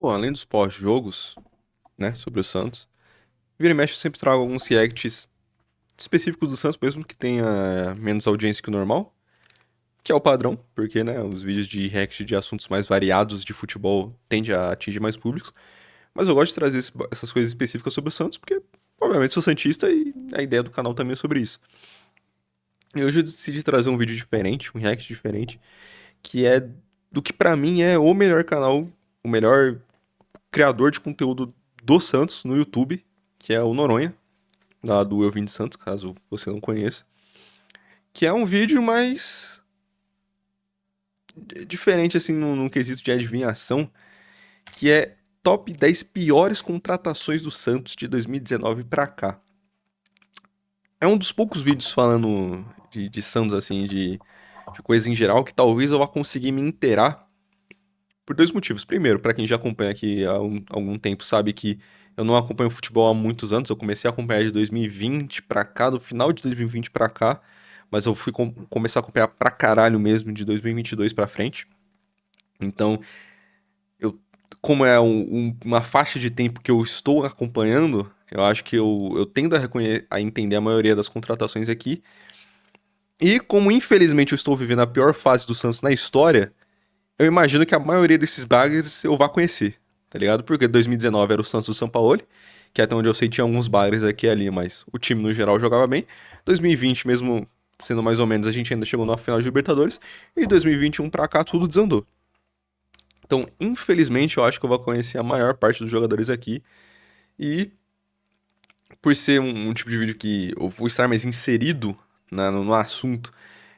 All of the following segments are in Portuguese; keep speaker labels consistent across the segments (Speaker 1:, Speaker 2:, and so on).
Speaker 1: Pô, além dos pós-jogos, né, sobre o Santos, vira e mexe eu sempre trago alguns reacts específicos do Santos, mesmo que tenha menos audiência que o normal, que é o padrão, porque, né, os vídeos de react de assuntos mais variados de futebol tendem a atingir mais públicos, mas eu gosto de trazer essas coisas específicas sobre o Santos, porque, obviamente, sou santista e a ideia do canal também é sobre isso. E hoje eu decidi trazer um vídeo diferente, um react diferente, que é do que pra mim é o melhor canal, o melhor criador de conteúdo do Santos no YouTube, que é o Noronha, lá do Eu Vim de Santos, caso você não conheça. Que é um vídeo mais diferente, assim, no quesito de adivinhação, que é top 10 piores contratações do Santos de 2019 pra cá. É um dos poucos vídeos falando de Santos, assim, de coisa em geral, que talvez eu vá conseguir me inteirar por dois motivos. Primeiro, pra quem já acompanha aqui há algum tempo, sabe que eu não acompanho futebol há muitos anos. Eu comecei a acompanhar de 2020 pra cá, do final de 2020 pra cá. Mas eu fui começar a acompanhar pra caralho mesmo de 2022 pra frente. Então, eu, como é uma faixa de tempo que eu estou acompanhando, eu acho que eu tendo a entender a maioria das contratações aqui. E como infelizmente eu estou vivendo a pior fase do Santos na história, eu imagino que a maioria desses bagres eu vá conhecer, tá ligado? Porque 2019 era o Santos do Sampaoli, que até onde eu sei tinha alguns bagres aqui e ali, mas o time no geral jogava bem. 2020, mesmo sendo mais ou menos, a gente ainda chegou na final de Libertadores. E 2021 pra cá tudo desandou. Então, infelizmente, eu acho que eu vou conhecer a maior parte dos jogadores aqui. E por ser um tipo de vídeo que eu vou estar mais inserido no assunto,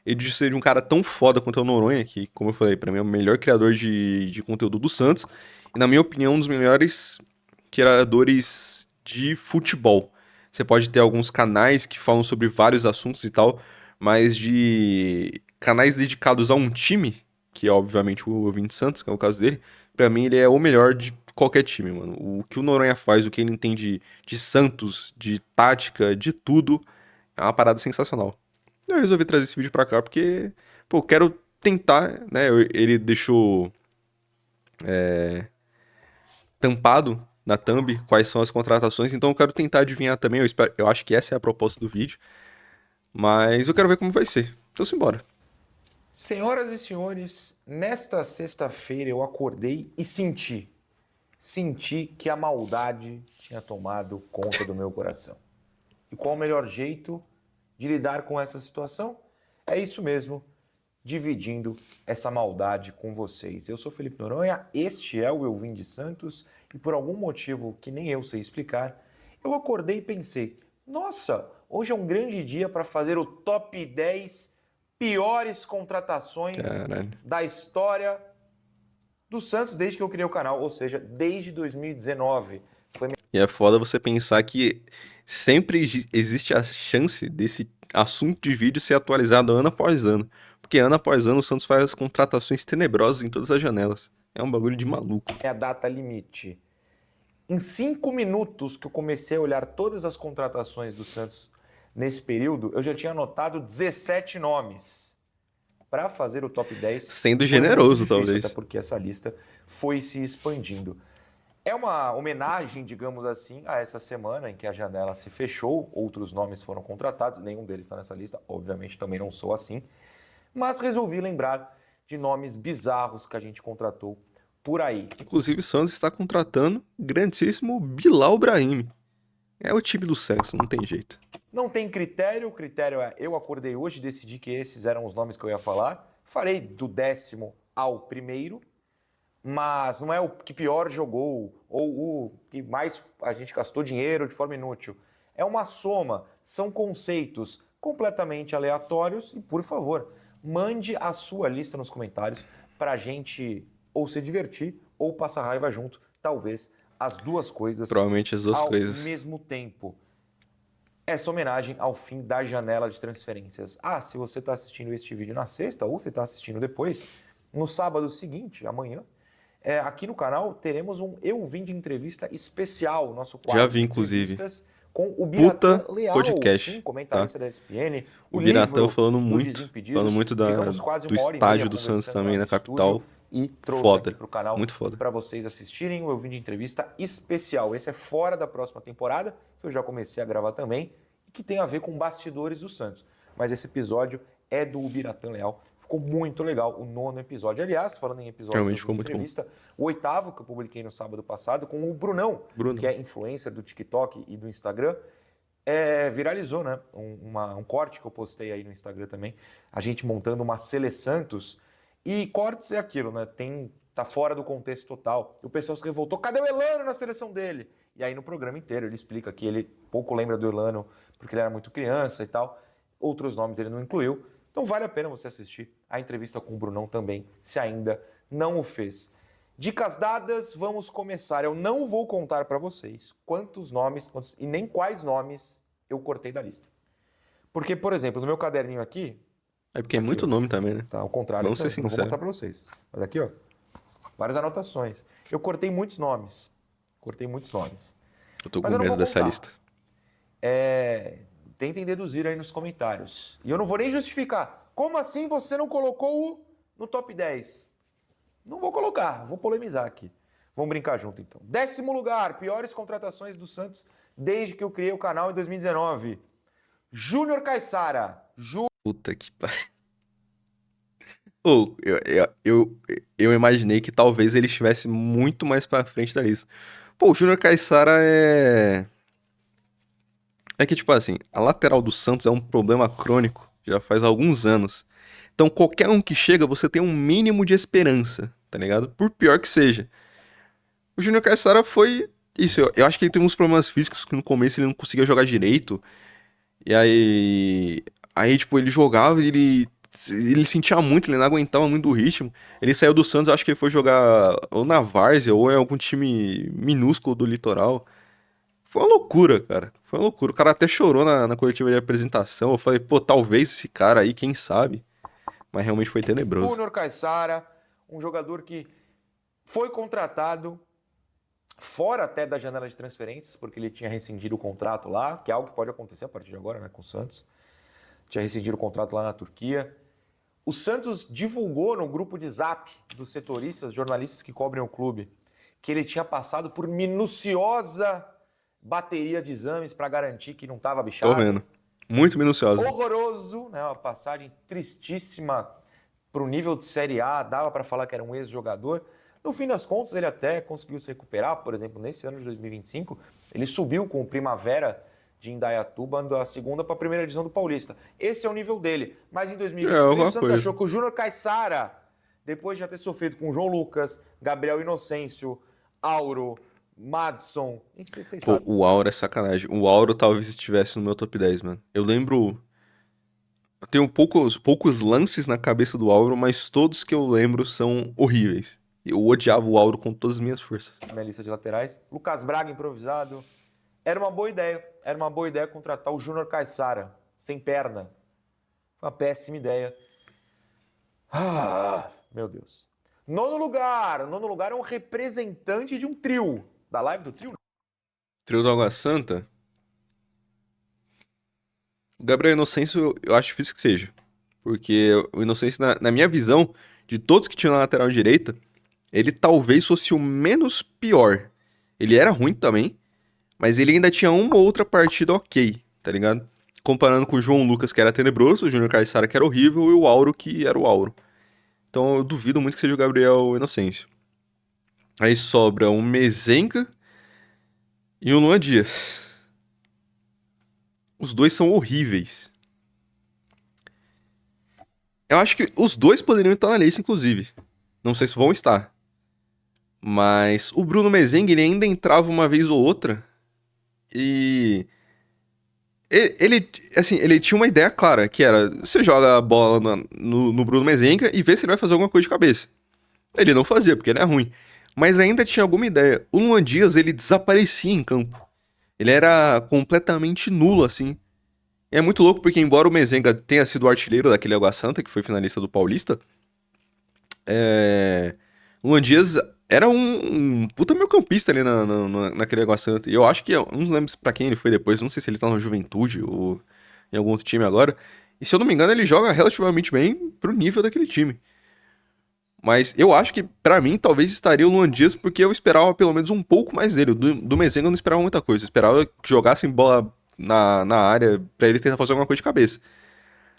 Speaker 1: e de ser de um cara tão foda quanto é o Noronha, que, como eu falei, pra mim é o melhor criador de conteúdo do Santos, e na minha opinião, um dos melhores criadores de futebol. Você pode ter alguns canais que falam sobre vários assuntos e tal, mas de canais dedicados a um time, que é obviamente o Ouvinte Santos, que é o caso dele, pra mim ele é o melhor de qualquer time, mano. O que o Noronha faz, o que ele entende de Santos, de tática, de tudo, é uma parada sensacional. Eu resolvi trazer esse vídeo pra cá porque, pô, eu quero tentar, né? Ele deixou tampado na thumb quais são as contratações, então eu quero tentar adivinhar também. Eu acho que essa é a proposta do vídeo, mas eu quero ver como vai ser. Então, simbora.
Speaker 2: Senhoras e senhores, nesta sexta-feira eu acordei e senti que a maldade tinha tomado conta do meu coração. E qual o melhor jeito de lidar com essa situação? É isso mesmo, dividindo essa maldade com vocês. Eu sou Felipe Noronha, este é o Eu Vim de Santos e por algum motivo que nem eu sei explicar, eu acordei e pensei, nossa, hoje é um grande dia para fazer o top 10 piores contratações
Speaker 1: Caralho.
Speaker 2: da história do Santos desde que eu criei o canal, ou seja, desde 2019.
Speaker 1: E é foda você pensar que sempre existe a chance desse assunto de vídeo ser atualizado ano após ano. Porque ano após ano o Santos faz contratações tenebrosas em todas as janelas. É um bagulho de maluco.
Speaker 2: A data limite. Em 5 minutos que eu comecei a olhar todas as contratações do Santos nesse período, eu já tinha anotado 17 nomes. Para fazer o top 10
Speaker 1: Sendo
Speaker 2: foi muito
Speaker 1: generoso,
Speaker 2: difícil, até
Speaker 1: talvez.
Speaker 2: porque essa lista foi se expandindo. É uma homenagem, digamos assim, a essa semana em que a janela se fechou, outros nomes foram contratados, nenhum deles está nessa lista, obviamente também não sou assim, mas resolvi lembrar de nomes bizarros que a gente contratou por aí.
Speaker 1: Inclusive, o Santos está contratando grandíssimo Bilal Brahim. É o time do sexo, não tem jeito.
Speaker 2: Não tem critério, o critério é eu acordei hoje e decidi que esses eram os nomes que eu ia falar. Farei do 10º ao primeiro, mas não é o que pior jogou ou o que mais a gente gastou dinheiro de forma inútil. É uma soma, são conceitos completamente aleatórios e, por favor, mande a sua lista nos comentários para a gente ou se divertir ou passar raiva junto, talvez as duas coisas
Speaker 1: Provavelmente as duas
Speaker 2: ao
Speaker 1: coisas.
Speaker 2: mesmo tempo. Essa homenagem ao fim da janela de transferências. Ah, se você está assistindo este vídeo na sexta ou você está assistindo depois, no sábado seguinte, amanhã, aqui no canal teremos um Eu Vim de Entrevista especial, nosso
Speaker 1: Já
Speaker 2: quadro
Speaker 1: vi,
Speaker 2: de
Speaker 1: inclusive.
Speaker 2: entrevistas com o Biratã
Speaker 1: Puta
Speaker 2: Leal, sim,
Speaker 1: podcast, tá?
Speaker 2: comentarista da ESPN,
Speaker 1: O
Speaker 2: o
Speaker 1: Biratã
Speaker 2: livro do
Speaker 1: falando
Speaker 2: Desimpedidos.
Speaker 1: muito
Speaker 2: Ficamos quase
Speaker 1: do
Speaker 2: 1h30
Speaker 1: estádio do Santos
Speaker 2: conversando lá
Speaker 1: também
Speaker 2: no
Speaker 1: na
Speaker 2: estúdio
Speaker 1: capital.
Speaker 2: e trouxe
Speaker 1: Foda.
Speaker 2: aqui pro canal
Speaker 1: Muito foda.
Speaker 2: para vocês assistirem o meu vídeo de entrevista especial. Esse é fora da próxima temporada, que eu já comecei a gravar também, e que tem a ver com bastidores do Santos. Mas esse episódio é do Ubiratã Leal. Ficou muito legal, o 9º episódio. Aliás, falando em episódios
Speaker 1: Realmente
Speaker 2: de
Speaker 1: ficou muito
Speaker 2: entrevista, o 8º que eu publiquei no sábado passado com o Brunão,
Speaker 1: Bruno.
Speaker 2: que é influencer do TikTok e do Instagram, viralizou, né? Um corte que eu postei aí no Instagram também, a gente montando uma Sele Santos. E cortes é aquilo, né? Tá fora do contexto total. E o pessoal se revoltou, cadê o Elano na seleção dele? E aí no programa inteiro ele explica que ele pouco lembra do Elano porque ele era muito criança e tal. Outros nomes ele não incluiu. Então vale a pena você assistir a entrevista com o Brunão também, se ainda não o fez. Dicas dadas, vamos começar. Eu não vou contar para vocês quantos nomes e nem quais nomes eu cortei da lista. Porque, por exemplo, no meu caderninho aqui...
Speaker 1: É porque é muito nome também, né?
Speaker 2: Tá ao contrário,
Speaker 1: Vamos ser
Speaker 2: então, não vou
Speaker 1: sinceros.
Speaker 2: mostrar para vocês. Mas aqui, ó, várias anotações. Eu cortei muitos nomes.
Speaker 1: Eu tô
Speaker 2: Mas
Speaker 1: com
Speaker 2: eu não
Speaker 1: medo
Speaker 2: vou
Speaker 1: dessa
Speaker 2: contar.
Speaker 1: lista.
Speaker 2: Tentem deduzir aí nos comentários. E eu não vou nem justificar. Como assim você não colocou no top 10? Não vou colocar, vou polemizar aqui. Vamos brincar junto, então. 10º lugar, piores contratações do Santos desde que eu criei o canal em 2019. Júnior Caissara.
Speaker 1: Puta que pariu. Pô, eu imaginei que talvez ele estivesse muito mais pra frente da lista. Pô, o Júnior Caissara é... É que, tipo assim, a lateral do Santos é um problema crônico já faz alguns anos. Então, qualquer um que chega, você tem um mínimo de esperança, tá ligado? Por pior que seja. O Júnior Caissara foi isso. Eu acho que ele teve uns problemas físicos que no começo ele não conseguia jogar direito. E aí tipo, ele jogava e ele sentia muito, ele não aguentava muito o ritmo. Ele saiu do Santos, eu acho que ele foi jogar ou na Várzea ou em algum time minúsculo do litoral. Foi uma loucura, cara. Foi uma loucura. O cara até chorou na coletiva de apresentação. Eu falei, pô, talvez esse cara aí, quem sabe? Mas realmente foi tenebroso.
Speaker 2: Júnior Caissara, um jogador que foi contratado fora até da janela de transferências, porque ele tinha rescindido o contrato lá, que é algo que pode acontecer a partir de agora, né, com o Santos. Tinha rescindido o contrato lá na Turquia. O Santos divulgou no grupo de Zap dos setoristas, jornalistas que cobrem o clube, que ele tinha passado por minuciosa bateria de exames para garantir que não estava bichado.
Speaker 1: Tô vendo. Muito minuciosa.
Speaker 2: Horroroso, né? Uma passagem tristíssima para o nível de Série A, dava para falar que era um ex-jogador. No fim das contas, ele até conseguiu se recuperar, por exemplo, nesse ano de 2025, ele subiu com o Primavera de Indaiatuba da 2ª para a 1ª divisão do Paulista. Esse é o nível dele. Mas em 2023, o Santos achou que o Júnior Caissara, depois de já ter sofrido com João Lucas, Gabriel Inocêncio, Auro, Madson...
Speaker 1: Pô, o Auro é sacanagem. O Auro talvez estivesse no meu top 10, mano. Eu lembro... Eu tenho poucos lances na cabeça do Auro, mas todos que eu lembro são horríveis. Eu odiava o Auro com todas as minhas forças.
Speaker 2: Minha lista de laterais. Lucas Braga improvisado. Era uma boa ideia contratar o Júnior Caissara, sem perna. Foi uma péssima ideia. Ah, meu Deus. Nono lugar é um representante de um trio. Da live do trio?
Speaker 1: Trio do Água Santa? O Gabriel Inocêncio eu acho difícil que seja. Porque o Inocêncio, na minha visão, de todos que tinham na lateral direita, ele talvez fosse o menos pior. Ele era ruim também, mas ele ainda tinha uma ou outra partida ok, tá ligado? Comparando com o João Lucas, que era tenebroso, o Júnior Caissara, que era horrível, e o Auro, que era o Auro. Então eu duvido muito que seja o Gabriel Inocêncio. Aí sobra um Mezenga e um Luan Dias. Os dois são horríveis. Eu acho que os dois poderiam estar na lista, inclusive. Não sei se vão estar. Mas o Bruno Mezenga, ele ainda entrava uma vez ou outra. E... Ele tinha uma ideia clara, que era... Você joga a bola no Bruno Mezenga e vê se ele vai fazer alguma coisa de cabeça. Ele não fazia, porque ele é ruim. Mas ainda tinha alguma ideia. O Luan Dias, ele desaparecia em campo. Ele era completamente nulo, assim. E é muito louco, porque embora o Mezenga tenha sido o artilheiro daquele Água Santa, que foi finalista do Paulista, o Luan Dias era um puta meio campista ali naquele Água Santa. E eu acho que, eu não lembro pra quem ele foi depois, não sei se ele tá na Juventude ou em algum outro time agora. E se eu não me engano, ele joga relativamente bem pro nível daquele time. Mas eu acho que, pra mim, talvez estaria o Luan Dias, porque eu esperava pelo menos um pouco mais dele. Do Mezenga eu não esperava muita coisa. Eu esperava que jogassem bola na área pra ele tentar fazer alguma coisa de cabeça.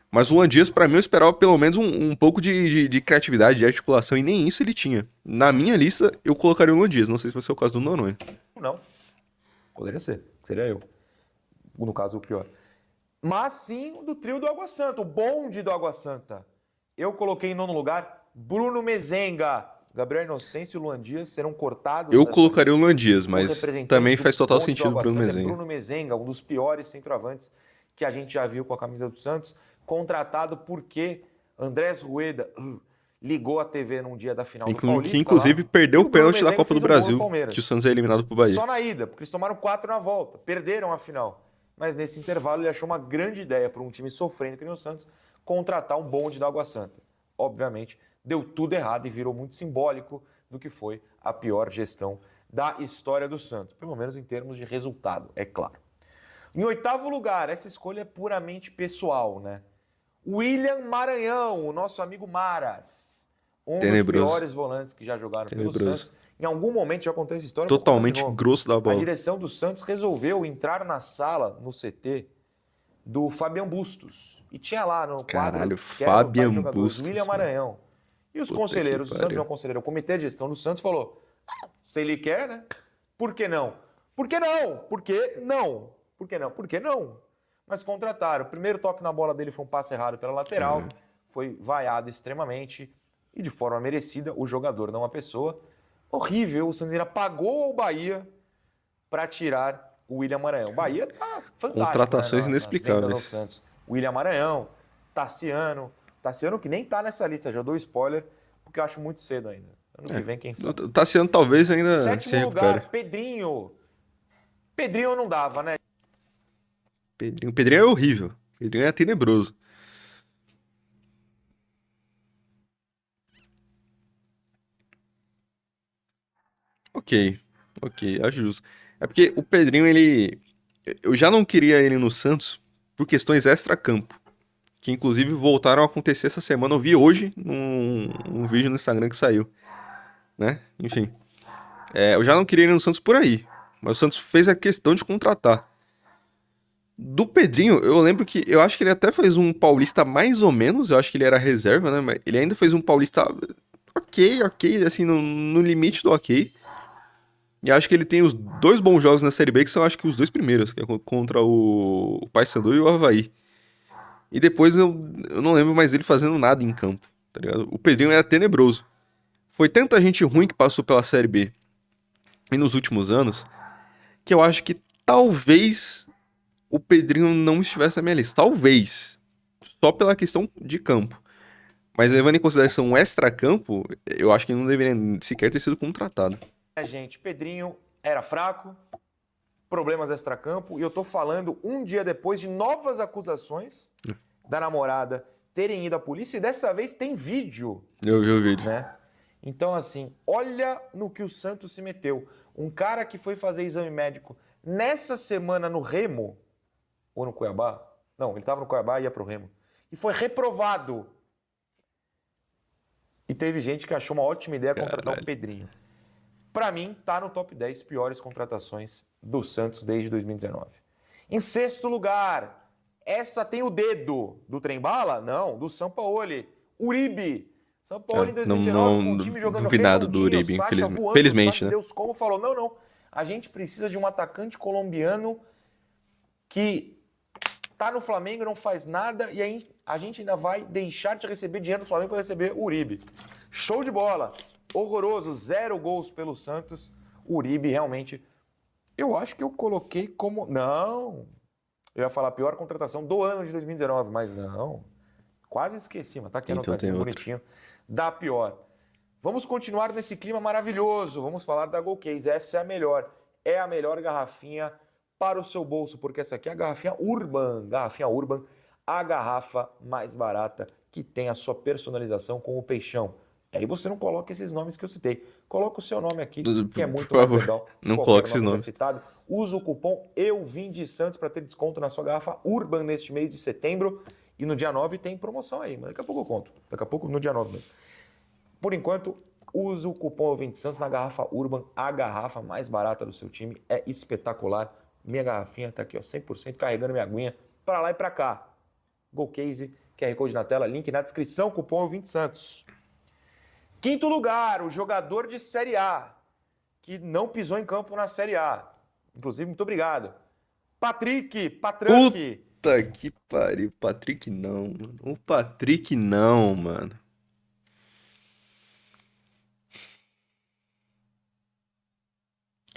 Speaker 1: Mas o Luan Dias, pra mim, eu esperava pelo menos um pouco de criatividade, de articulação, e nem isso ele tinha. Na minha lista, eu colocaria o Luan Dias. Não sei se vai ser o caso do Noronha.
Speaker 2: Não. Poderia ser. Seria eu. No caso, o pior. Mas sim do trio do Água Santa, o bonde do Água Santa. Eu coloquei em nono lugar Bruno Mezenga. Gabriel Inocêncio e Luan Dias serão cortados.
Speaker 1: Eu colocaria o Luan Dias,
Speaker 2: Os
Speaker 1: mas
Speaker 2: representantes
Speaker 1: também
Speaker 2: do
Speaker 1: faz total
Speaker 2: bonde do
Speaker 1: sentido o
Speaker 2: Água
Speaker 1: Bruno
Speaker 2: Santa
Speaker 1: Mezenga.
Speaker 2: Bruno Mezenga, um dos piores centroavantes que a gente já viu com a camisa do Santos, contratado porque Andrés Rueda ligou a TV num dia da final do Paulista.
Speaker 1: Que inclusive
Speaker 2: lá,
Speaker 1: perdeu
Speaker 2: e
Speaker 1: o pênalti da
Speaker 2: Mezenga
Speaker 1: Copa do
Speaker 2: fez um gol no
Speaker 1: Brasil,
Speaker 2: Palmeiras.
Speaker 1: que o Santos é eliminado pro Bahia.
Speaker 2: Só na ida, porque eles tomaram 4 na volta. Perderam a final. Mas nesse intervalo ele achou uma grande ideia para um time sofrendo que nem o Santos contratar um bonde da Água Santa. Obviamente, deu tudo errado e virou muito simbólico do que foi a pior gestão da história do Santos. Pelo menos em termos de resultado, é claro. Em oitavo lugar, essa escolha é puramente pessoal, né? William Maranhão, o nosso amigo Maras. Um dos piores volantes que já jogaram pelo Santos. Em algum momento, já contei essa história.
Speaker 1: Totalmente grosso da bola.
Speaker 2: A direção do Santos resolveu entrar na sala, no CT, do Fabian Bustos. E tinha lá no quadro,
Speaker 1: Fabian Bustos,
Speaker 2: William Maranhão. E os conselheiros do Santos, não conselheiro, o comitê de gestão do Santos falou, se ele quer, né? Por que não? Por que não? Por que não? Por que não? Por que não? Mas contrataram. O primeiro toque na bola dele foi um passe errado pela lateral. Foi vaiado extremamente e de forma merecida. O jogador, não a pessoa. Horrível. O Santos ainda pagou ao Bahia para tirar o William Maranhão. O Bahia tá fantástico.
Speaker 1: Contratações, né, inexplicáveis.
Speaker 2: Santos. William Maranhão, Tassiano. Tassiano que nem tá nessa lista. Já dou spoiler, porque eu acho muito cedo ainda. Ano que vem, quem sabe.
Speaker 1: O Tassiano talvez ainda
Speaker 2: Sétimo lugar, Pedrinho. Pedrinho não dava, né?
Speaker 1: Pedrinho é horrível. Pedrinho é tenebroso. Ok, acho justo. É porque o Pedrinho, ele... Eu já não queria ele no Santos por questões extra-campo. Que inclusive voltaram a acontecer essa semana. Eu vi hoje num vídeo no Instagram que saiu. Né? Enfim. Eu já não queria ele no Santos por aí. Mas o Santos fez a questão de contratar. Do Pedrinho, eu lembro que... Eu acho que ele até fez um paulista mais ou menos. Eu acho que ele era reserva, né? Mas ele ainda fez um paulista ok. Assim, no limite do ok. E acho que ele tem os 2 bons jogos na Série B, que são acho que os 2 primeiros. Que é contra o Paysandu e o Avaí. E depois eu não lembro mais dele fazendo nada em campo, tá ligado? O Pedrinho era tenebroso. Foi tanta gente ruim que passou pela Série B e nos últimos anos, que eu acho que talvez o Pedrinho não estivesse na minha lista. Talvez. Só pela questão de campo. Mas levando em consideração o extra-campo, eu acho que ele não deveria sequer ter sido contratado.
Speaker 2: Gente, Pedrinho era fraco, problemas extra-campo, e eu tô falando um dia depois de novas acusações da namorada terem ido à polícia, e dessa vez tem vídeo.
Speaker 1: Eu vi o vídeo.
Speaker 2: Né? Então, assim, olha no que o Santos se meteu. Um cara que foi fazer exame médico nessa semana no Remo, ou no Cuiabá? Não, ele estava no Cuiabá e ia pro Remo. E foi reprovado. E teve gente que achou uma ótima ideia contratar o Pedrinho. Para mim, tá no top 10 piores contratações do Santos desde 2019. Em sexto lugar, essa tem o dedo do Trem-Bala? Não, do Sampaoli. Uribe. Sampaoli em 2019 com o time jogando
Speaker 1: redondinho, do Uribe, felizmente, né?
Speaker 2: Deus como falou, não. A gente precisa de um atacante colombiano que tá no Flamengo, não faz nada, e aí a gente ainda vai deixar de receber dinheiro do Flamengo para receber o Uribe. Show de bola. Horroroso, 0 gols pelo Santos. O Uribe realmente... Eu acho que eu coloquei como... Não. Eu ia falar pior contratação do ano de 2019, mas não. Quase esqueci, mas tá aqui anotadinho, bonitinho. Da pior. Vamos continuar nesse clima maravilhoso. Vamos falar da Golcase. Essa é a melhor. É a melhor garrafinha para o seu bolso, porque essa aqui é a garrafinha Urban. Garrafinha Urban, a garrafa mais barata que tem a sua personalização com o peixão. Aí você não coloca esses nomes que eu citei. Coloca o seu nome aqui, que é muito mais legal.
Speaker 1: Não coloque esses nomes.
Speaker 2: Citado. Usa o cupom EUVIMDESANTOS para ter desconto na sua garrafa Urban neste mês de setembro. E no dia 9 tem promoção aí, mas daqui a pouco eu conto. Daqui a pouco no dia 9 mesmo. Por enquanto, use o cupom Ouvinte Santos na garrafa Urban, a garrafa mais barata do seu time. É espetacular. Minha garrafinha tá aqui, ó, 100% carregando minha aguinha para lá e para cá. Golcase, QR Code na tela, link na descrição, cupom Ouvinte Santos. Quinto lugar, o jogador de Série A, que não pisou em campo na Série A. Inclusive, muito obrigado. Patrick.
Speaker 1: Puta que pariu. Patrick não, mano. O Patrick não, mano.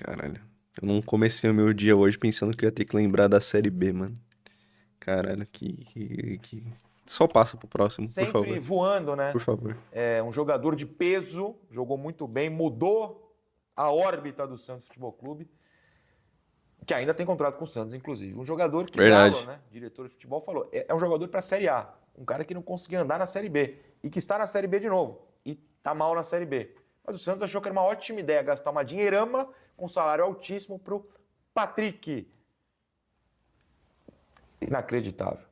Speaker 1: Caralho. Eu não comecei o meu dia hoje pensando que eu ia ter que lembrar da Série B, mano. Caralho, que... Só passa pro próximo, por
Speaker 2: Sempre
Speaker 1: favor.
Speaker 2: voando, né?
Speaker 1: Por favor.
Speaker 2: É um jogador de peso, jogou muito bem, mudou a órbita do Santos Futebol Clube, que ainda tem contrato com o Santos, inclusive. Um jogador que
Speaker 1: Verdade.
Speaker 2: Galo, né, diretor de futebol, falou, é um jogador para a Série A, um cara que não conseguia andar na Série B e que está na Série B de novo e tá mal na Série B. Mas o Santos achou que era uma ótima ideia gastar uma dinheirama com salário altíssimo pro Patrick. Inacreditável.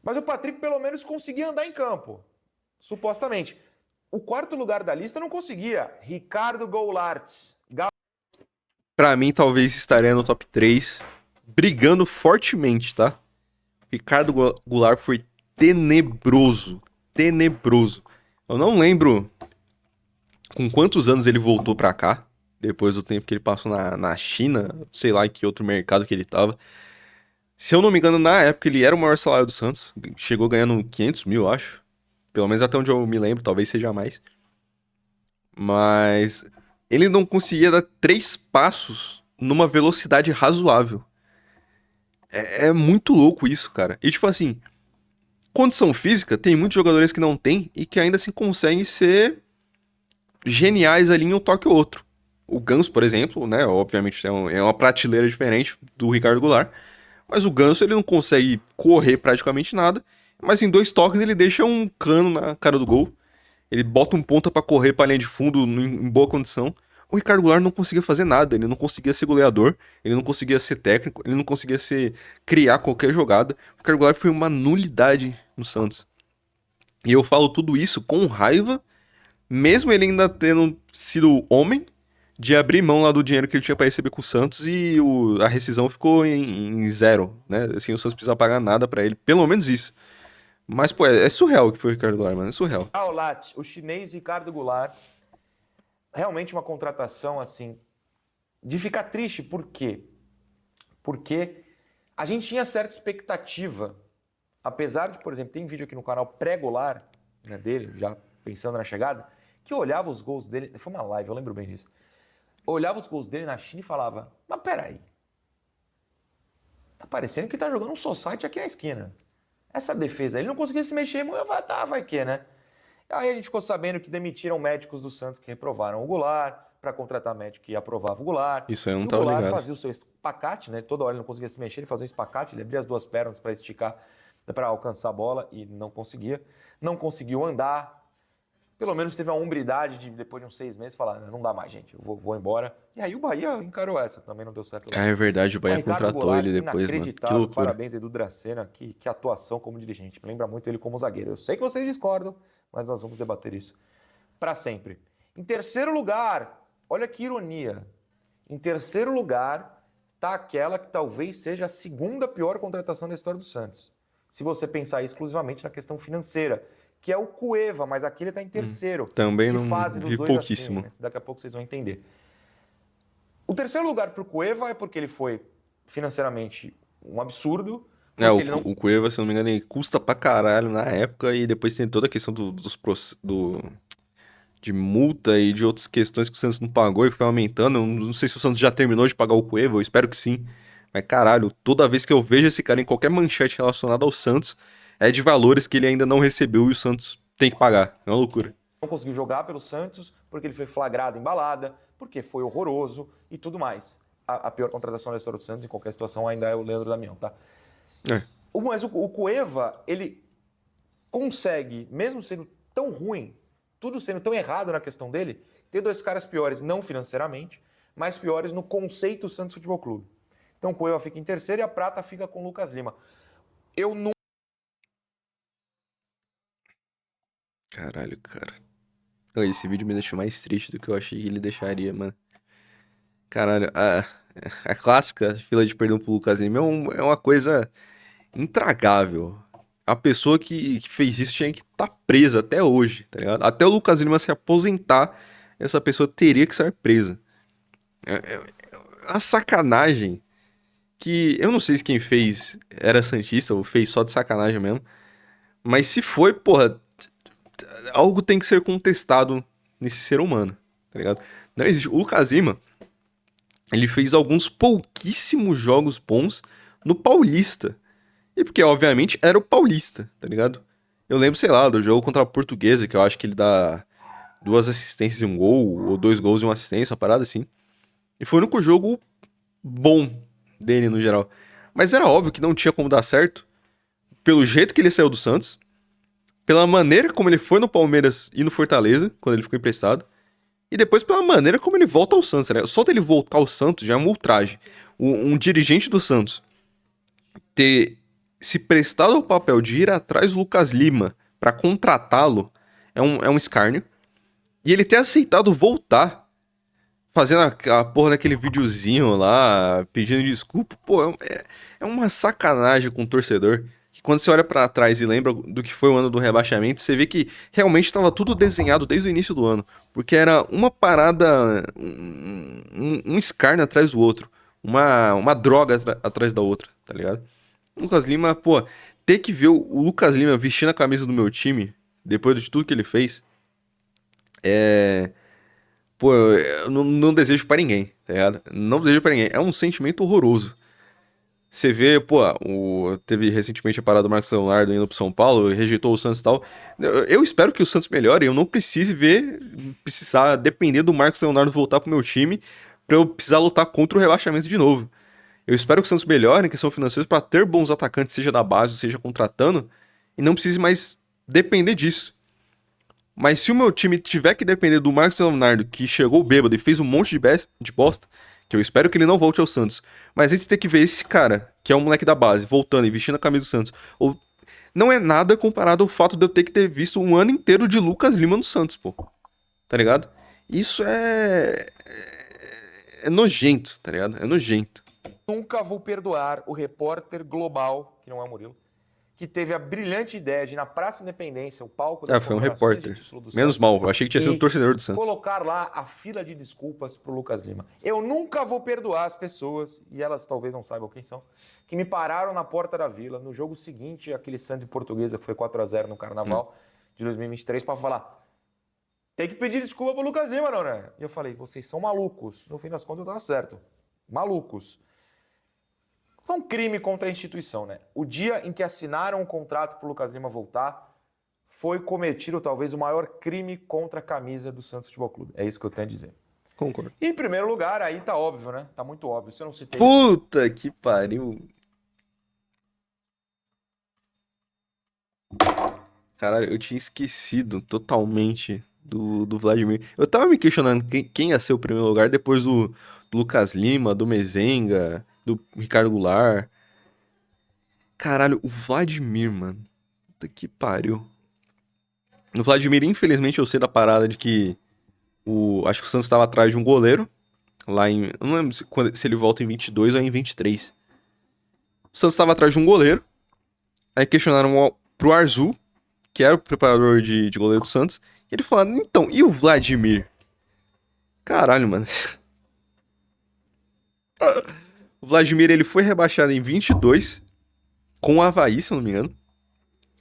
Speaker 2: Mas o Patrick pelo menos conseguia andar em campo, supostamente. O quarto lugar da lista não conseguia. Ricardo Goulart.
Speaker 1: Pra mim, talvez estaria no top 3, brigando fortemente, tá? Ricardo Goulart foi tenebroso. Tenebroso. Eu não lembro com quantos anos ele voltou pra cá, depois do tempo que ele passou na China, sei lá em que outro mercado que ele tava. Se eu não me engano, na época ele era o maior salário do Santos, chegou ganhando 500 mil, acho. Pelo menos até onde eu me lembro, talvez seja mais. Mas ele não conseguia dar 3 passos numa velocidade razoável. É muito louco isso, cara. E tipo assim, condição física, tem muitos jogadores que não tem e que ainda assim conseguem ser geniais ali em um toque ou outro. O Ganso, por exemplo, né? Obviamente é uma prateleira diferente do Ricardo Goulart. Mas o Ganso ele não consegue correr praticamente nada. Mas em 2 toques ele deixa um cano na cara do gol. Ele bota um ponta pra correr pra linha de fundo em boa condição. O Ricardo Goulart não conseguia fazer nada, ele não conseguia ser goleador, ele não conseguia ser técnico, ele não conseguia criar qualquer jogada. O Ricardo Goulart foi uma nulidade no Santos. E eu falo tudo isso com raiva, mesmo ele ainda tendo sido homem de abrir mão lá do dinheiro que ele tinha pra receber com o Santos e a rescisão ficou em zero, né? Assim, o Santos precisava pagar nada pra ele, pelo menos isso. Mas, pô, é surreal o que foi o Ricardo Goulart, mano, é surreal.
Speaker 2: O chinês Ricardo Goulart. Realmente uma contratação, assim, de ficar triste. Por quê? Porque a gente tinha certa expectativa, apesar de, por exemplo, tem vídeo aqui no canal pré-Goulart, né, dele, já pensando na chegada, que eu olhava os gols dele, foi uma live, eu lembro bem disso, eu olhava os gols dele na China e falava, mas peraí, tá parecendo que tá jogando um society aqui na esquina. Essa defesa, ele não conseguia se mexer, vai que, né? Aí a gente ficou sabendo que demitiram médicos do Santos que reprovaram o Goulart, para contratar médico que aprovava o Goulart.
Speaker 1: Isso aí eu não
Speaker 2: E o
Speaker 1: tava
Speaker 2: Goulart
Speaker 1: ligado.
Speaker 2: fazia o seu espacate, né? Toda hora ele não conseguia se mexer, ele fazia um espacate, ele abria as 2 pernas para esticar, para alcançar a bola e não conseguia. Não conseguiu andar. Pelo menos teve a hombridade de, depois de uns 6 meses, falar, não dá mais, gente, eu vou embora. E aí o Bahia encarou essa, também não deu certo.
Speaker 1: Ah, é verdade, o Bahia
Speaker 2: Mas Ricardo
Speaker 1: contratou
Speaker 2: Goulart,
Speaker 1: ele depois, mano. Que
Speaker 2: inacreditável.
Speaker 1: loucura.
Speaker 2: Parabéns, Edu Dracena, que atuação como dirigente. Me lembra muito ele como zagueiro. Eu sei que vocês discordam, mas nós vamos debater isso para sempre. Em terceiro lugar, olha que ironia. Em terceiro lugar está aquela que talvez seja a segunda pior contratação da história do Santos. Se você pensar exclusivamente na questão financeira, que é o Cueva, mas aqui ele está em terceiro.
Speaker 1: Também
Speaker 2: Que
Speaker 1: não
Speaker 2: fase dos
Speaker 1: vi
Speaker 2: dois
Speaker 1: pouquíssimo.
Speaker 2: assim, né? Daqui a pouco vocês vão entender. O terceiro lugar para o Cueva é porque ele foi financeiramente um absurdo.
Speaker 1: É,
Speaker 2: Porque ele não
Speaker 1: o Cueva, se eu não me engano, ele custa pra caralho na época e depois tem toda a questão de multa e de outras questões que o Santos não pagou e foi aumentando. Eu não sei se o Santos já terminou de pagar o Cueva, eu espero que sim. Mas caralho, toda vez que eu vejo esse cara em qualquer manchete relacionada ao Santos, é de valores que ele ainda não recebeu e o Santos tem que pagar. É uma loucura.
Speaker 2: não conseguiu jogar pelo Santos, porque ele foi flagrado em balada, porque foi horroroso e tudo mais. A pior contratação da história do Santos, em qualquer situação, ainda é o Leandro Damião, tá?
Speaker 1: É.
Speaker 2: Mas o Cueva, ele consegue, mesmo sendo tão ruim, tudo sendo tão errado na questão dele, ter 2 caras piores, não financeiramente, mas piores no conceito Santos Futebol Clube. Então o Cueva fica em terceiro e a prata fica com o Lucas Lima. Eu não...
Speaker 1: Caralho, cara. Esse vídeo me deixou mais triste do que eu achei que ele deixaria, mano. Caralho, a clássica fila de perdão pro Lucas Lima é uma coisa intragável. A pessoa que fez isso tinha que estar presa até hoje, tá ligado? Até o Lucas Lima se aposentar, essa pessoa teria que ser presa. É uma sacanagem que eu não sei se quem fez era santista ou fez só de sacanagem mesmo. Mas se foi, porra, algo tem que ser contestado nesse ser humano, tá ligado? Não existe. O Lucas Lima, ele fez alguns pouquíssimos jogos bons no Paulista. E porque, obviamente, era o Paulista, tá ligado? Eu lembro, sei lá, do jogo contra a Portuguesa, que eu acho que ele dá 2 assistências e um gol, ou 2 gols e uma assistência, uma parada assim. E foi o único jogo bom dele, no geral. Mas era óbvio que não tinha como dar certo, pelo jeito que ele saiu do Santos, pela maneira como ele foi no Palmeiras e no Fortaleza, quando ele ficou emprestado, e depois pela maneira como ele volta ao Santos, né? Só dele voltar ao Santos já é uma ultraje. Um dirigente do Santos ter se prestado ao papel de ir atrás do Lucas Lima pra contratá-lo é um escárnio. E ele ter aceitado voltar, fazendo a porra daquele videozinho lá, pedindo desculpa, pô, é uma sacanagem com o torcedor. Que quando você olha pra trás e lembra do que foi o ano do rebaixamento, você vê que realmente estava tudo desenhado desde o início do ano. Porque era uma parada, um escárnio atrás do outro. Uma droga atrás da outra, tá ligado? Lucas Lima, pô, ter que ver o Lucas Lima vestindo a camisa do meu time, depois de tudo que ele fez, pô, eu não desejo pra ninguém, tá ligado? Não desejo pra ninguém. É um sentimento horroroso. Você vê, pô, teve recentemente a parada do Marcos Leonardo indo pro São Paulo, rejeitou o Santos e tal. Eu espero que o Santos melhore, eu não precisar depender do Marcos Leonardo voltar pro meu time pra eu precisar lutar contra o rebaixamento de novo. Eu espero que o Santos melhore em questão financeira pra ter bons atacantes, seja da base, seja contratando, e não precise mais depender disso. Mas se o meu time tiver que depender do Marcos Leonardo, que chegou bêbado e fez um monte de bosta, que eu espero que ele não volte ao Santos, mas a gente tem que ver esse cara, que é um moleque da base, voltando e vestindo a camisa do Santos, ou não é nada comparado ao fato de eu ter que ter visto um ano inteiro de Lucas Lima no Santos, pô. Tá ligado? Isso é nojento, tá ligado? É nojento.
Speaker 2: Nunca vou perdoar o repórter global, que não é o Murilo, que teve a brilhante ideia de, na Praça Independência, o palco das
Speaker 1: Foi um
Speaker 2: comemorações
Speaker 1: repórter.
Speaker 2: de título do
Speaker 1: Menos
Speaker 2: Santos,
Speaker 1: mal, eu achei que tinha sido
Speaker 2: e
Speaker 1: torcedor do Santos.
Speaker 2: colocar lá a fila de desculpas pro Lucas Lima. Eu nunca vou perdoar as pessoas, e elas talvez não saibam quem são, que me pararam na porta da Vila, no jogo seguinte, aquele Santos e Portuguesa, que foi 4-0 no Carnaval de 2023, para falar: tem que pedir desculpa pro Lucas Lima, não, né? E eu falei: vocês são malucos. No fim das contas, eu tava certo. Malucos. Foi um crime contra a instituição, né? O dia em que assinaram um contrato pro Lucas Lima voltar foi cometido talvez o maior crime contra a camisa do Santos Futebol Clube. É isso que eu tenho a dizer.
Speaker 1: Concordo.
Speaker 2: E em primeiro lugar, aí tá óbvio, né? Tá muito óbvio. Se eu não citei...
Speaker 1: Puta que pariu. Caralho, eu tinha esquecido totalmente do Vladimir. Eu tava me questionando quem ia ser o primeiro lugar depois do Lucas Lima, do Mezenga, do Ricardo Goulart. Caralho, o Vladimir, mano. Puta que pariu. No Vladimir, infelizmente, eu sei da parada de que acho que o Santos estava atrás de um goleiro. Lá em. Eu não lembro se ele volta em 22 ou em 23. O Santos estava atrás de um goleiro. Aí questionaram pro Arzu, que era o preparador de goleiro do Santos. E ele falou: então, e o Vladimir? Caralho, mano. O Vladimir, ele foi rebaixado em 22 com o Avaí, se eu não me engano.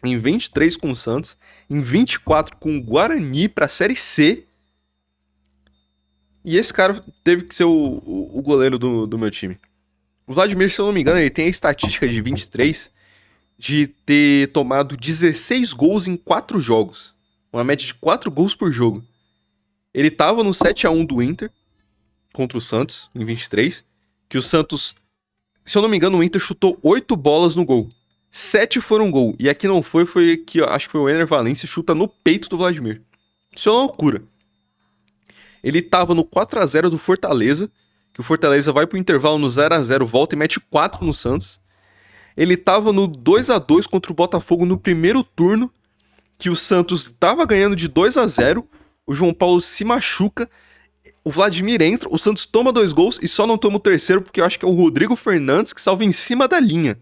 Speaker 1: Em 23 com o Santos. Em 24 com o Guarani pra Série C. E esse cara teve que ser o goleiro do meu time. O Vladimir, se eu não me engano, ele tem a estatística de 23 de ter tomado 16 gols em 4 jogos. Uma média de 4 gols por jogo. Ele tava no 7-1 do Inter contra o Santos, em 23. Que o Santos, se eu não me engano, o Inter chutou 8 bolas no gol. 7 foram gol. E aqui não foi que acho que foi o Ener Valencia chuta no peito do Vladimir. Isso é uma loucura. Ele tava no 4-0 do Fortaleza, que o Fortaleza vai pro intervalo no 0-0, volta e mete 4 no Santos. Ele tava no 2-2 contra o Botafogo no primeiro turno, que o Santos tava ganhando de 2-0, o João Paulo se machuca, o Vladimir entra, o Santos toma 2 gols e só não toma o terceiro porque eu acho que é o Rodrigo Fernandes que salva em cima da linha.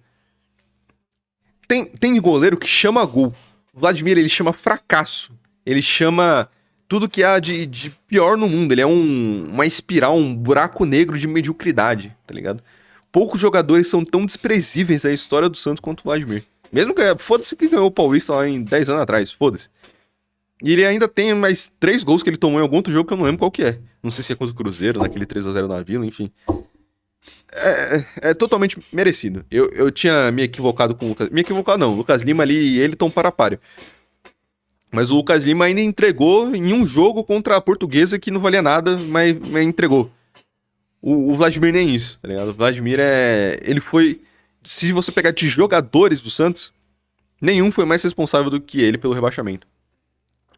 Speaker 1: Tem goleiro que chama gol. O Vladimir, ele chama fracasso. Ele chama tudo que há de pior no mundo. Ele é uma espiral, um buraco negro de mediocridade, tá ligado? Poucos jogadores são tão desprezíveis na história do Santos quanto o Vladimir. Mesmo que, foda-se que ganhou o Paulista lá em 10 anos atrás, foda-se. E ele ainda tem mais 3 gols que ele tomou em algum outro jogo que eu não lembro qual que é. Não sei se é contra o Cruzeiro, naquele 3x0 na Vila, enfim. É totalmente merecido. Eu tinha me equivocado com o Lucas... Me equivocado não, o Lucas Lima ali e ele estão para páreo. Mas o Lucas Lima ainda entregou em um jogo contra a Portuguesa que não valia nada, mas entregou. O Vladimir nem isso, tá ligado? O Vladimir ele foi... Se você pegar de jogadores do Santos, nenhum foi mais responsável do que ele pelo rebaixamento.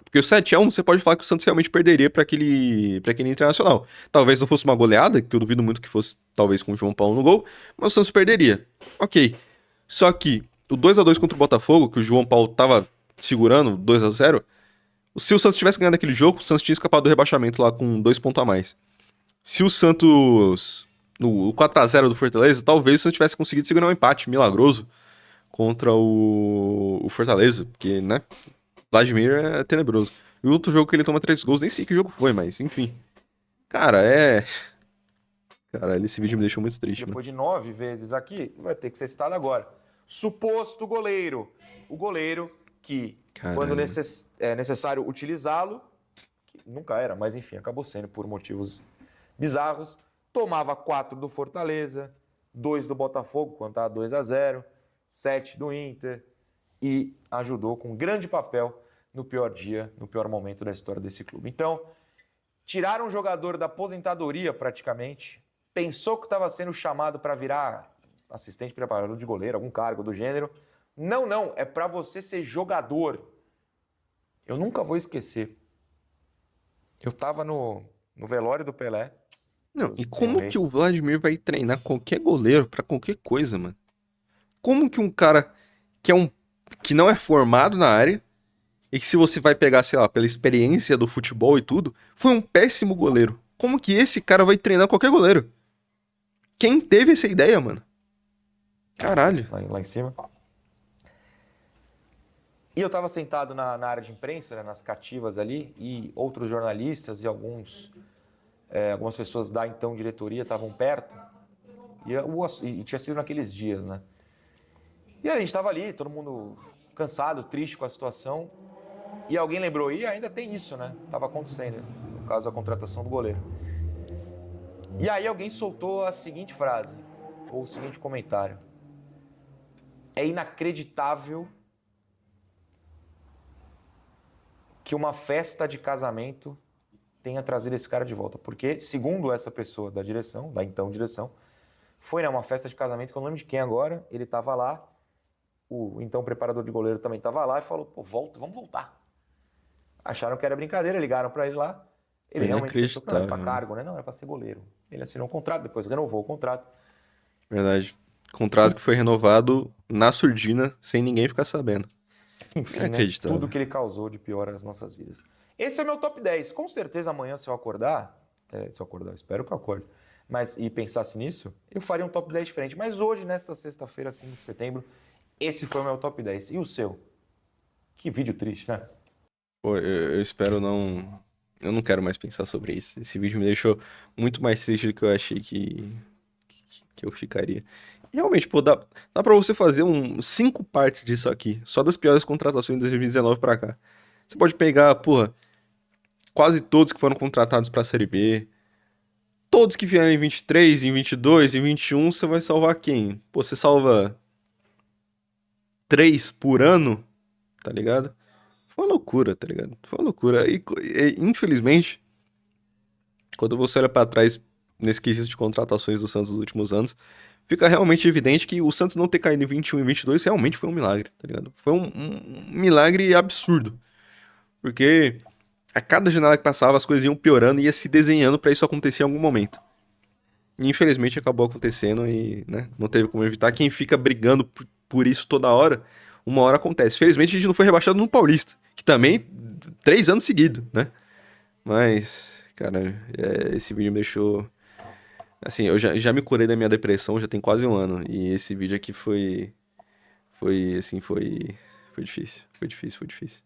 Speaker 1: Porque o 7x1 você pode falar que o Santos realmente perderia pra aquele Internacional. Talvez não fosse uma goleada, que eu duvido muito que fosse, talvez com o João Paulo no gol, mas o Santos perderia. Ok. Só que o 2x2 contra o Botafogo, que o João Paulo tava segurando, 2x0, se o Santos tivesse ganhado aquele jogo, o Santos tinha escapado do rebaixamento lá com 2 pontos a mais. Se o Santos, no 4x0 do Fortaleza, talvez o Santos tivesse conseguido segurar um empate milagroso contra o Fortaleza, porque, né, Vladimir é tenebroso. E o outro jogo que ele toma 3 gols, nem sei que jogo foi, mas enfim. Cara, Cara, esse vídeo me deixou muito triste, mano.
Speaker 2: Depois de 9 vezes aqui, vai ter que ser citado agora. Suposto goleiro. O goleiro que,
Speaker 1: Caralho.
Speaker 2: quando é necessário utilizá-lo, que nunca era, mas enfim, acabou sendo por motivos bizarros, tomava 4 do Fortaleza, 2 do Botafogo, quando estava 2x0, 7 do Inter, e ajudou com grande papel no pior dia, no pior momento da história desse clube. Então, tiraram um jogador da aposentadoria praticamente, pensou que estava sendo chamado para virar assistente preparador de goleiro, algum cargo do gênero. Não, é para você ser jogador. Eu nunca vou esquecer. Eu estava no velório do Pelé.
Speaker 1: Não, e como que o Vladimir vai treinar qualquer goleiro pra qualquer coisa, mano? Como que um cara que não é formado na área e que se você vai pegar, sei lá, pela experiência do futebol e tudo, foi um péssimo goleiro. Como que esse cara vai treinar qualquer goleiro? Quem teve essa ideia, mano? Caralho.
Speaker 2: Lá em cima. E eu tava sentado na área de imprensa, né, nas cativas ali, e outros jornalistas e algumas pessoas da então diretoria estavam perto. E tinha sido naqueles dias, né? E a gente tava ali, todo mundo cansado, triste com a situação. E alguém lembrou, e ainda tem isso, né? Tava acontecendo, no caso, a contratação do goleiro. E aí alguém soltou a seguinte frase, ou o seguinte comentário. É inacreditável que uma festa de casamento tenha trazido esse cara de volta. Porque, segundo essa pessoa da direção, da então direção, foi, né, uma festa de casamento que eu não lembro de quem agora, ele tava lá, o então preparador de goleiro também tava lá e falou, pô, vamos voltar. Acharam que era brincadeira, ligaram pra ele lá. Ele realmente pensou que não era pra cargo, né? Não, era pra ser goleiro. Ele assinou um contrato, depois renovou o contrato.
Speaker 1: Verdade. Contrato que foi renovado na surdina, sem ninguém ficar sabendo.
Speaker 2: Enfim, né? Tudo que ele causou de pior nas nossas vidas. Esse é meu top 10. Com certeza amanhã, se eu acordar, espero que eu acorde, e pensasse nisso, eu faria um top 10 diferente. Mas hoje, nesta sexta-feira, 5 de setembro, esse foi o meu top 10. E o seu? Que vídeo triste, né?
Speaker 1: Pô, eu espero não... Eu não quero mais pensar sobre isso. Esse vídeo me deixou muito mais triste do que eu achei que eu ficaria. E realmente, pô, dá pra você fazer 5 partes disso aqui, só das piores contratações de 2019 pra cá. Você pode pegar, porra, quase todos que foram contratados pra Série B, todos que vieram em 23, em 22, em 21, você vai salvar quem? Pô, você salva 3 por ano, tá ligado? Foi uma loucura, tá ligado? Foi uma loucura. E infelizmente, quando você olha pra trás nesse quesito de contratações do Santos nos últimos anos, fica realmente evidente que o Santos não ter caído em 21 e 22 realmente foi um milagre, tá ligado? Foi um milagre absurdo. Porque a cada janela que passava, as coisas iam piorando e ia se desenhando pra isso acontecer em algum momento. E infelizmente acabou acontecendo e, né, não teve como evitar. Quem fica brigando por isso toda hora, uma hora acontece. Felizmente a gente não foi rebaixado no Paulista, que também 3 anos seguidos, né? Mas, cara, esse vídeo me deixou. Assim, eu já me curei da minha depressão, já tem quase um ano. E esse vídeo aqui foi. Foi, assim, foi. Foi difícil. Foi difícil, foi difícil.